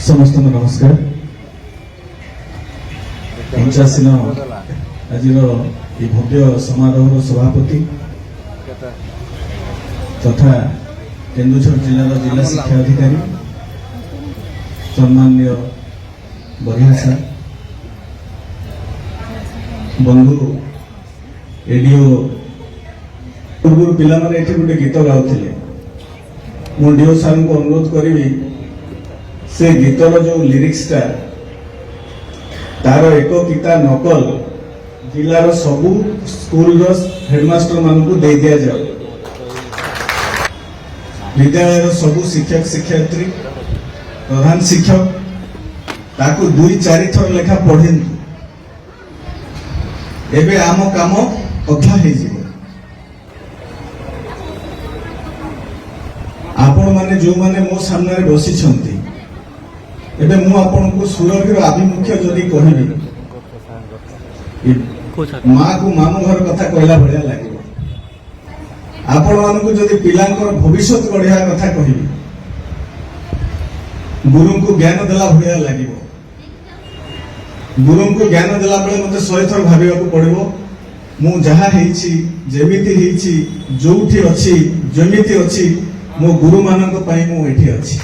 समस्त नमस्कार। 85 आज भव्य समारोह सभापति तथा केन्दुझर जिलार जिला शिक्षा अधिकारी सम्मान्य बढ़िया सार बंधु एडीओ पूर्व पिला गोटे गीत गाउथिले मु डीओ सार को अनुरोध करी से गीतर जो लिरिक्सटा तार एक किता नकल जिलार सबू स्कूल हेडमास्टर मान को दे दिया जाए। विद्यालय सबू शिक्षक शिक्षयित्री प्रधान शिक्षक ताकू 2-4 थर लेखा पढ़ेंतु एबे आम काम अधा हो जीव। आपण माने जो माने मो सामने बसी छंती एबे मु आपन को सुरभीर आभिमुख्य जदि कहबी माँ को मामू घर कथा कहला भलिया लागिब। आपण मान को जदि पिलांकर भविष्य गढ़िया कथा कहबी गुरु को ज्ञान देला भलिया लागिब। गुरु को ज्ञान देला बेले मते 100 थर भाबिबा को पड़िबो मु जहा हेछि जेमिति हेछि जोठी अछि जेमिति अछि मो गुरु मानक पई मु एठी अछि।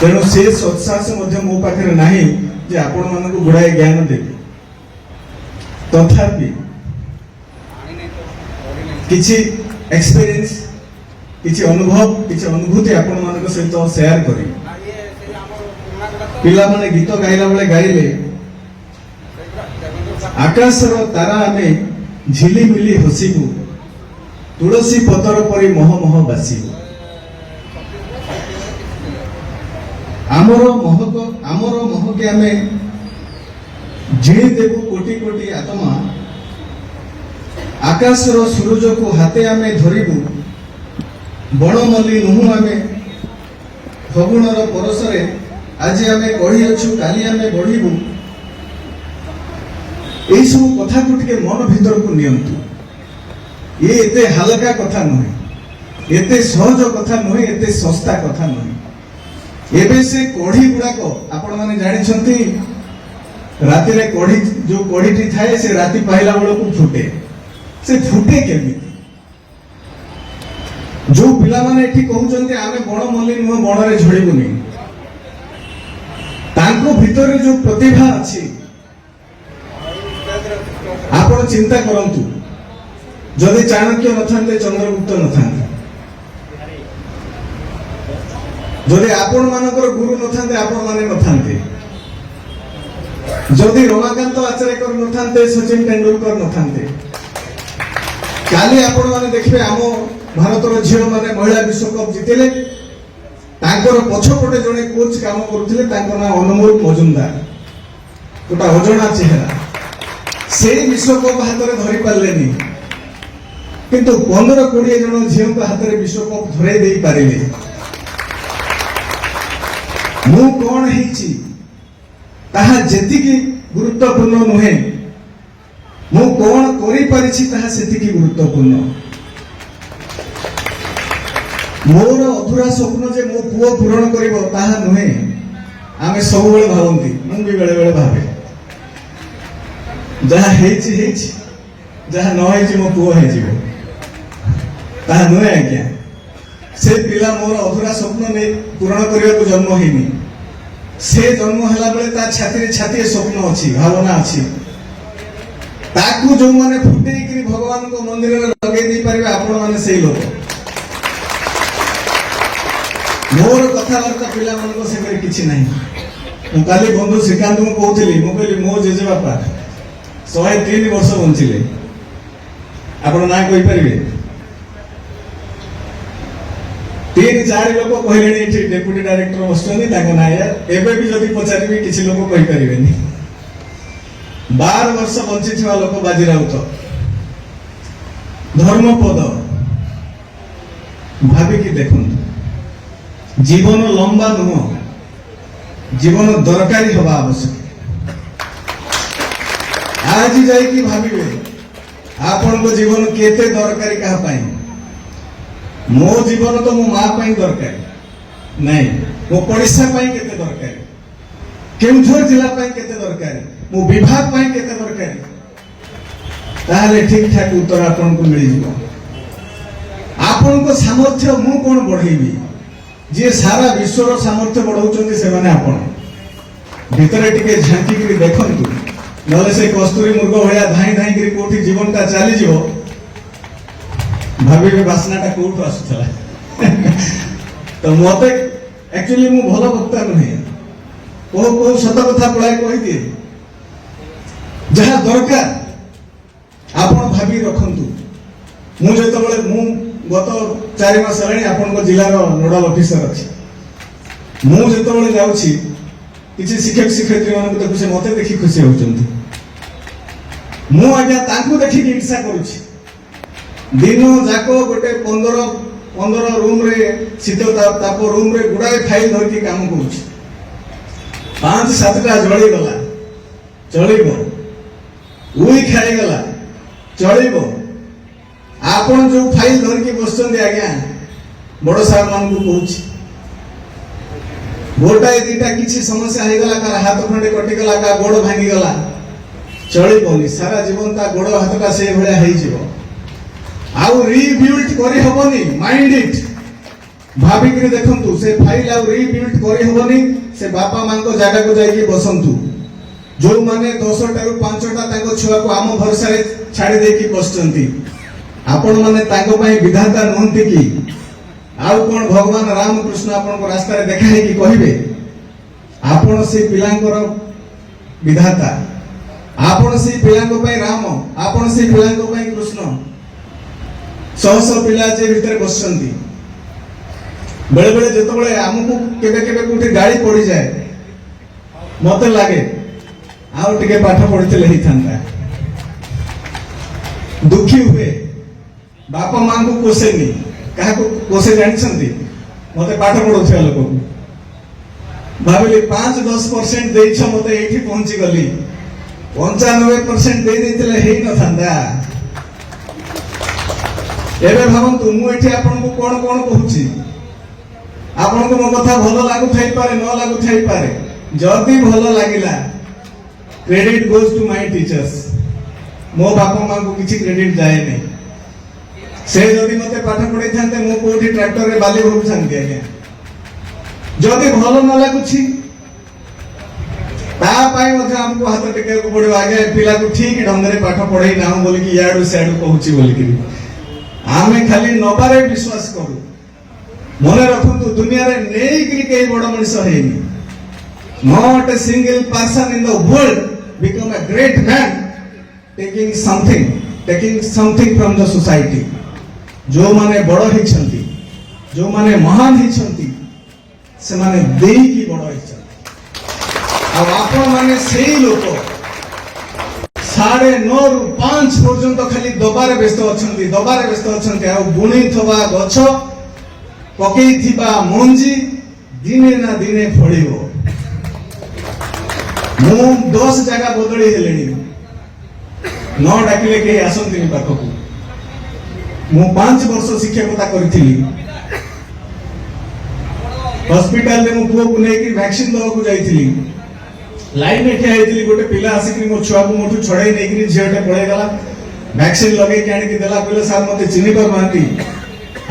तेणु से सत्साहस मो पाखे ना जे आपण मान गुड़ाए ज्ञान देवी तथापि किछि एक्सपीरियंस किछि अनुभव किछि अनुभूति आपण मान सहित शेयर करी। पिला माने गीत गाइला बेले गाइले आकाशर तारा आमे झिलिमिली हसिबु तुलसी पतर परी मह मह बासिबु। आमर महके आमे झिणी देबु कोटि कोटि आत्मा आकाशर सूरज को हाथे आमे धरिबु बणमल्ली नुहु आमे फगुणर परसरे आज आमे कढ़ी अछु काली आमे बढ़िबु। एई सब कथा को टिके मन भीतर को नियंतु। ये एते हल्का कथा नहे एते सहज कथा नहे एते सस्ता कथा नहे। एबे से कढ़ी गुड़ाक आपण माने जानि छंती राति रे कढ़ी जो कढ़ीटी थाए से राति पाइला बेला को फुटे से फुटे केमिति जो पिला माने एठी कहउचंती आमे बण मल्ली नुह बण रे झड़ीबुनी तांको भीतर जो प्रतिभा अछि आपण चिंता करंतु जदि चाणक्य नथांते चंद्रगुप्त नथांते जदि आपण मानकर गुरु नथांते आपण माने नथांते जदि रमाकांत आचार्यकर नथांते सचिन तेंदुलकर नथांते काली आपण माने देखबे आम भारतर झियो माने महिला विश्वकप जितिले तांकर पछपटे जने कोच काम करूथिले तांको ना अनमोल मजुमदार गोटा अजଣା चेहरा से विश्वकप हाथ रे धरि पारलेनी किंतु 15-20 जन झियो को हाथ रे विश्वकप धरै देई पारिले। मु कौन हेछि ताहा जेतिकी गुरुत्वपूर्ण नुहे मु कौन करि परिछि ताहा सेतिकी गुरुत्वपूर्ण। मोर अधूरा स्वप्न जे मो पुओ पूरण करिवो ताहा नुहे आमे सब बेले भावंती मु भी बेले बेले भावे जहा हेछि हेछि जहा न हेछि मो पुओ हेजिवो ताहा नुहे आज्ञा। से पिला मोर अधूरा स्वप्न ने पूरण करने को जन्म होनी से जन्म हला बेले ता छाती छाती स्वप्न अच्छी भावना अच्छी ताकू जो माने फुटे करी भगवान को मंदिर में लगे दी परिबे आपण माने सेही लोक। मोर कथावार्ता पिला मन को से करे किछि नाही। मु काली बंधु श्रीकांत को कहउथिली मु कहली मो जेजे बापा 103 वर्ष बंचिले आपण ना कहि परिबे 3-4 लोक कहले डेप्यूटी डायरेक्टर बसुनी ना एबे भी जदि पचारि किसी लोक कहि परिबेनी। 12 वर्ष बंची थिबा लोक बाजी राउत धर्मपद भाबी कि देखुन जीवन लंबा नुह जीवन दरकारी हवा आवश्यक। आज जाई कि भाबिबे आपन को जीवन केते दरकारी कहा पाई। मो जीवन तो मो माँ पाई दरकार नहीं मो पड़िशा केते दरकार केउझर जिला केते दरकार मो विभाग केते दरकार ताहले ठीक ठाक उत्तर आपन को मिल जिवो आपन को सामर्थ्य मु कोन बढ़ेबी जे सारा विश्व रो सामर्थ्य बढ़ौचंदी से माने आपन भीतर टिके झांकी करी देखंतु नले से कस्तूरी मुर्ग भया धाई धाई करी कोठी जीवन का चली जिवो भाभी बासना टा कोठो आसुथला तो मते एक्चुअली मु भलो वक्ता नहीं को सत कथा पळाय कहि दिए जहा दरकार आपण भाभी रखंतु मु जेतबेले मु गत 4 मास हेलाणी आपण को जिल्ला रो नोडल ऑफिसर अछि मु जेतबेले जाउछि किसी शिक्षक शिक्षयित्री मान देखु से मते देखि खुशी होचंती मु आज्ञा तांकु देखि ईर्षा करूछि दिन जाको गोटे 15 रूम रे शीत ताप रूम रे गुडाए फाइल धर के काम करूछि 5-7टा जळी गला चलिबो उई खाई गला चलिबो आपण जो फाइल धर के बसचंदी आज्ञा बड़ साहब मान को कहूछि गोटाए दीटा किसी समस्या हो गला कार हाथ खंडे कटि गला का गोड़ भांगी गला चलिबोनी सारा जीवन ता गोड़ हाथटा से भलिया हेइ जिवो आउ रीबिल्ड करि हबनी माइंड इट भाभी के देखंतु से फाइल आउ रीबिल्ड करि हबनी से बापा मान को जागा को जाई के बसंतु जो माने 10टा रु 5टा ताको छुआ को आम भरोसा रे छाडी दे की बसचंती आपण माने ताको पई विधाता नहंती की आउ कोन भगवान रामकृष्ण आपण को रास्ता रे देखाई कि कहिबे आपण से पिलांकर विधाता आपण से पिलांको पई राम आपण से पिलांको पई कृष्ण सौ सौ पिला जे भीतर बसचंती बेले बेले जतो बेले हमकु केबे केबे कोठी गाड़ी पड़ी जाए मते लागे आउ टिके पाठ पढितले ही थांता दुखी हुए बापा मां को कोसेनी कहा को कोसे जानछंती मते पाठ पढौथिया लोक भाबिले 5-10% देइछ मते एठी पहुंची गली 95% दे देतिले हेइ न थांदा एबे भाबंतु मु एठी आपन को कोन कोन कहूची आपन को मो कथा भलो लागु थाई पारे न लागु थाई पारे जदी भलो लागिला credit goes to my teachers मो बापा मां को किछि क्रेडिट जाय नै से जदी मते पाठ पढै थांते मो कोठी ट्रैक्टर रे बाली भरू थांते आज्ञा जदी भलो न लागुछि ता पाई मध्ये हमको हाथ टेके को पड़ो आगे पिला को ठीक ढंग रे पाठ पढै ना बोली कि याडू सेडू कहूची बोली कि आमे खाली नबारे विश्वास करू मने रखंतु दुनिया रे नेई कि के बड़ मनुष्य हेनी not a single person in the world become a great man taking something from the society जो माने बड़ ही छंती जो माने महान ही छंती से माने देई की बड़ ही छंती अब आपण माने सेही लोक 9:30 रु 5 पर्यंत खाली दबारे व्यस्त अछंती आ बुणी थबा गछ पकेई थिबा मंजी दिने ना दिने फळिबो मु 10 जगह बदली हेलेनी न डाकिले के आसंतिनी पाखकु मु 5 वर्ष शिक्षकता करथिली हॉस्पिटल रे मु पुओ को नै कि वैक्सीन दवा को जाईथिली लाइन में ठिया हेतिली गोटे पिला आसिकरी मो छुआ को मोठु छड़ाई नै कि झियोटे पळे गला वैक्सीन लगे के आनी कि देला पहिले सर मते चिनी पर मांती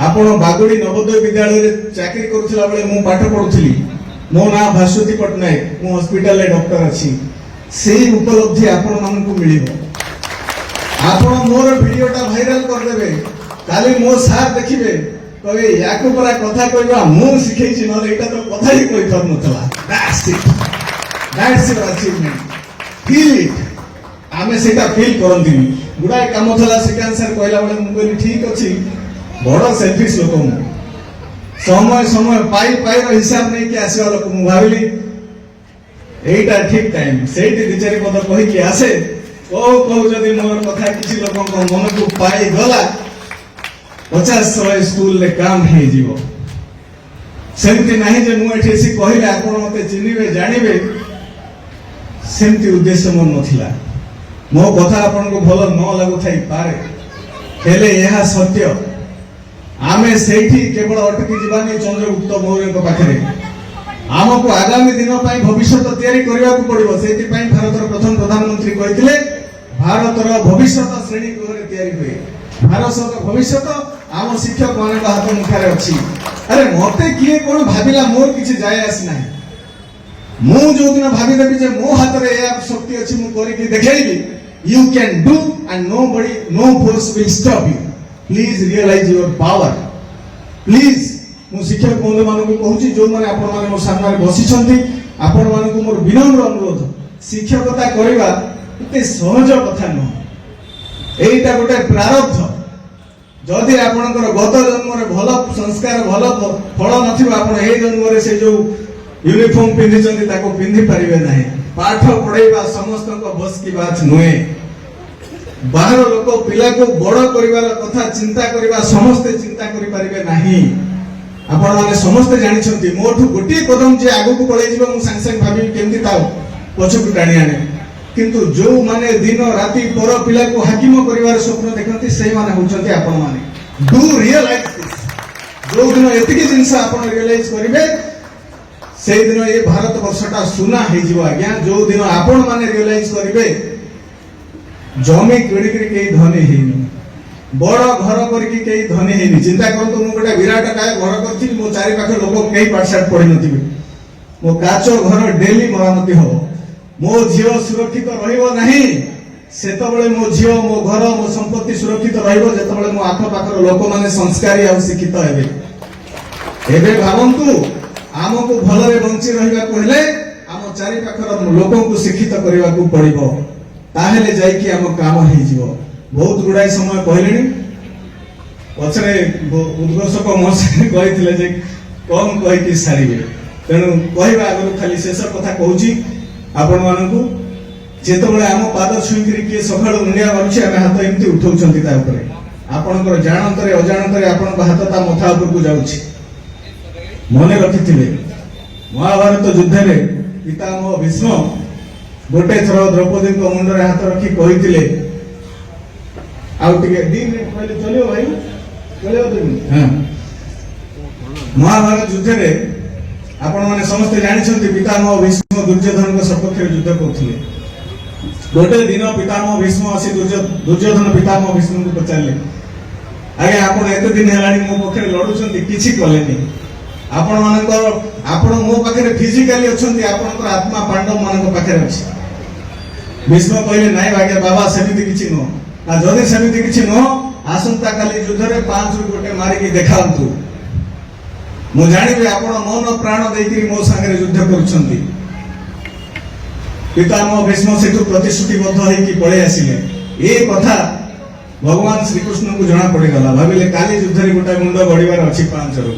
आपण बागुडी नवोदय विद्यालय रे चाकरी करथिला बेले मु पाठ पढुथिली मो ना भास्वती पटनायक मो हॉस्पिटल रे डॉक्टर अछि सेही उपलब्धि आपण मान को मिलिबो आपण मोर वीडियोटा वायरल कर देबे काली मो सार देखिबे कहे याको परा कथा कहबा मु सिखैछि न एटा तो कथा ही कहि थर नथला that's your achievement feel it आमे सेटा फील करंती गुडाय काम थला सेकान सर कहला बेले मु कहली ठीक अछि बड़ सेल्फिश लोक मु समय पाई रो हिसाब नहीं कि आसवा लोक मु भाबिली एटा ठीक टाइम सेठी दिचारी पद कहि कि आसे को जदी मोर कथा किछि लोकन को मन को पाई गला 50-100 स्कूल ले काम हे जीवो सेमति नाही जे मु एठी सी कहिले आपण मते चिनिबे जानिबे सेमति उद्देश्य मन नथिला मो कथा आपण को भलो न लागु थाई पारे हेले यहा सत्य आमे सेठी केवल अटकी जीवानी चंद्रगुप्त मौर्य पाखे आमको आगामी दिन भविष्य तैयारी करने को पड़ो से भारत प्रथम प्रधानमंत्री कहते भारतर भविष्य श्रेणी गृह तैयारी हुए भारत भविष्य आम शिक्षक मान हाथ मुठार अच्छी अरे मत किए कौन भाविला मोर किसी जाए आसी ना मु जो दिन भावीदेवी मो हाथ में यह शक्ति अच्छी मुझे देखी you can do and no force will stop you please realise your power please मु शिक्षक बंधु मान कहूँ जो मैंने आपण मैंने मोर सामने बसी आपण मान मोर विनम्र अनुरोध शिक्षकता करवा एते सहज कथा नुह एटा गोटे प्रारब्ध जदि आपणकर गत जन्म भल संस्कार भल फल न जन्म से जो यूनिफॉर्म पिंधि पिंधि पारे ना पाठ पढ़ेगा समस्त बस की बात नुहे बाहर लोक पिला को बड़ कर कथा चिंता करवा समस्ते चिंता करें नहीं आपण मैंने समस्ते जानते मोठू गोटे कदम जे आग को पड़े सांगे सांगे भावी केमती पछक टाणी आने किंतु जो माने दिन राति पर पिला को हाकिम कर स्वप्न देखते से होती आपण मैंने डू रियलाइज दिस जो दिन एतिकी जिनस आपण रियलाइज करेंगे से दिन ये भारत वर्षटा सुना हो आज्ञा जो दिन आपण मैंने रियलाइज करेंगे जमी किणिक धनी है बड़ घर करके धनी है चिंता करते मुझे गोटे विराट काय घर करी मो चारि पाखे लोक कई पाठशाठ पढ़ी नी मो काच घर डेली मरामती हम मो झील सुरक्षित रही मो झील मो घर मो संपत्ति सुरक्षित रही मो आखपाखर लोक मैंने संस्कारी आ शिक्षित हे भावतु आमको भलरे बंची रहा आम चारि पाखर लोक शिक्षित करने को पड़ो ताहेले जाइए आम काम हो बहुत गुड़ाई समय कहले पचरे उद्घोषक मो कहते कम कहीकि सारे तेणु कहवा आगे खाली शेष कथा कहूँ आपण मानू जिते आम पाद छुईकरी किए सका मुंडिया मारुचे आम हाथ एमती उठाऊँ आपणकर जानतरे अजाणतरे आपण हाथ ता मथा उपरकू जाउछि मन रखिथिले महाभारत युद्ध में पितामह भीष्म गोटे थर द्रौपदी मुंडरे हाथ रखी कही चलो भाई चलो महाभारत युद्ध में आपण मैंने समस्ते जानते पितामह भीष्म दुर्योधन सपक्ष युद्ध करते गोटे दिन पितामह भीष्म आसी दुर्योधन पितामह भीष्म को पचारे आगे आप एत दिन है मो पक्षे लड़ुंट कि कले आपण मान मो पाखे फिजिकाली अच्छा आपण आत्मा पांडव मान पाखे अच्छे भीष्म कहले नाई आज्ञा बाबा सेमती किसी नुह जदि सेमती किसी नुह आसंता काली युद्ध में 5 रु गोटे मारिकी देखातु मु जानिबे आपण मन प्राण देकरी मो संगे युद्ध करुछंती पितामह भीष्म सेठु प्रतिश्रुतिबद्ध होइकी पळे आसिले ए कथा भगवान श्री कृष्ण को जना पड़ी गला भाविले काली युद्ध रे गोटा मुंड बढिबार अछि 5 रु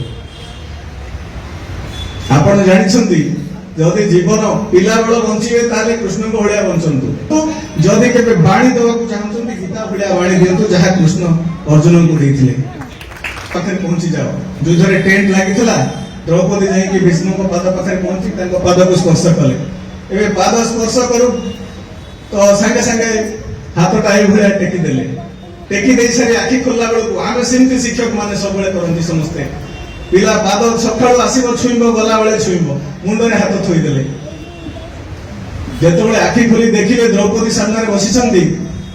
आपण जानिछंती जदि जीवन पिला बेल बंचे ताले कृष्ण को भलिया बंचंतु जदि केबे बाणी देवा को चाहछंती गीता भलिया बाणी दियंतु जहा कृष्ण अर्जुन को देथिले पाखे पहुंची जाओ युद्ध रे टेंट लागितला द्रौपदी जाई कि भीष्म को पाद पाखे पहुंची तांको पाद को स्पर्श कले एबे पाद स्पर्श करू तो संगे संगे हाथ टाई भलिया टेकी दे सारी आखि खोलला बेल को आमे सिंती शिक्षक माने सबले करंती समस्ते पिला पाद सकाळू आसीबो छुइबो गला बेले छुइबो मुंडरे हाथ थोई देले जेतबेले आखि खोली देखिले द्रौपदी सामने बसिछंती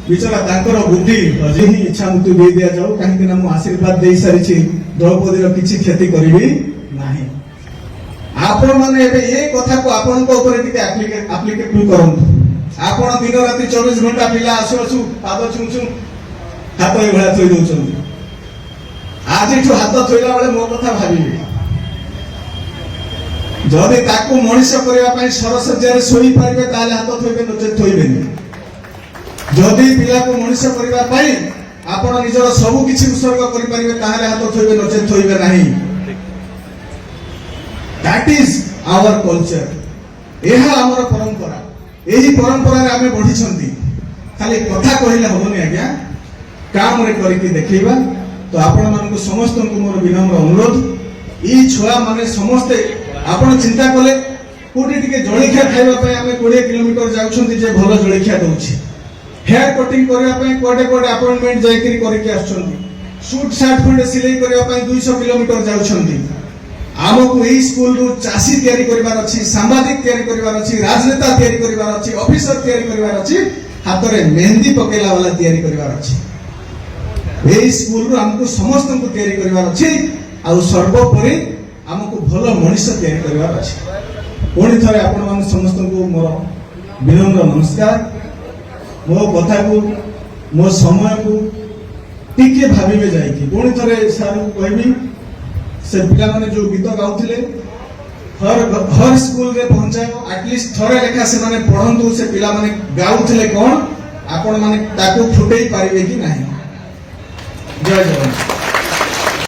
बिचरा तांकर बुद्धि अजे ही इच्छा मृत्यु दे दिया जाऊ कहीं मु आशीर्वाद दे सारी द्रौपदी किसी क्षति करी नाही आपण माने एबे ये कथा को आपण को ऊपर टिके एप्लीकेबल करंतु आपण दिन राति 24 घंटा पिला आसु आसु पाद छुंछु हाथ ए भला थोई दोछंती आज हाथ थोइला बेले मो कथा भाबिबे जदि ताकू मनीष करने सरसज्जा शोई पारे ताले हाथ थोइबे नचे थोइबेनी जदि पिला को मनीष करने आपण निजर सबु किछि उत्सर्ग करि परिबे ताले हाथ थोइबे नचे थोइबे नाही दैट इज आवर कल्चर एहा हमर परंपरा एही परंपरा रे आमे बढ़ी छंती खाली कथा कहिला होबनी आज्ञा काम रे करिके देखैबा तो आपण मान को समस्त को मोर विनम्र अनुरोध ई छुआ माने समस्ते आपण चिंता कले कोठी टिके जळिखिया खाइबा पय आमे 20 किलोमीटर जाउछंती जे भलो जळिखिया दउछि हेयर कटिंग करबा पय कोडे कोडे अपॉइंटमेंट जायकरी करिके आछंती ସୁଟ ସାର୍ଟ ଖଣ୍ଡେ ସିଲେଇ କରିବା ପାଇଁ 200 କିଲୋମିଟର ଯାଉଛନ୍ତି। ଆମକୁ ଏଇ ସ୍କୁଲରୁ ଚାଷୀ ତିଆରି କରିବାର ଅଛି, ସାମ୍ବାଦିକ ତିଆରି କରିବାର ଅଛି, ରାଜନେତା ତିଆରି କରିବାର ଅଛି, ଅଫିସର ତିଆରି କରିବାର ଅଛି, ହାତରେ ମେହେନ୍ଦି ପକେଇଲା ବାଲା ତିଆରି କରିବାର ଅଛି। ଏଇ ସ୍କୁଲରୁ ଆମକୁ ସମସ୍ତଙ୍କୁ ତିଆରି କରିବାର ଅଛି, ଆଉ ସର୍ବୋପରି ଆମକୁ ଭଲ ମଣିଷ ତିଆରି କରିବାର ଅଛି। ପୁଣି ଥରେ ଆପଣମାନେ ସମସ୍ତଙ୍କୁ ମୋର ବିନମ୍ର ନମସ୍କାର। ମୋ କଥାକୁ ମୋ ସମୟକୁ ଟିକେ ଭାବିବେ ଯାଇକି। ପୁଣି ଥରେ ସାର୍ଙ୍କୁ କହିବି, ସେ ପିଲାମାନେ ଯୋଉ ଗୀତ ଗାଉଥିଲେ ହର ସ୍କୁଲରେ ପହଞ୍ଚାଅ, ଆଟଲିଷ୍ଟ ଥରେ ଲେଖା ସେମାନେ ପଢନ୍ତୁ ସେ ପିଲାମାନେ ଗାଉଥିଲେ କଣ, ଆପଣ ମାନେ ତାକୁ ଫୁଟେଇ ପାରିବେ କି ନାହିଁ। ଜୟ ଜଗନ୍ନାଥ।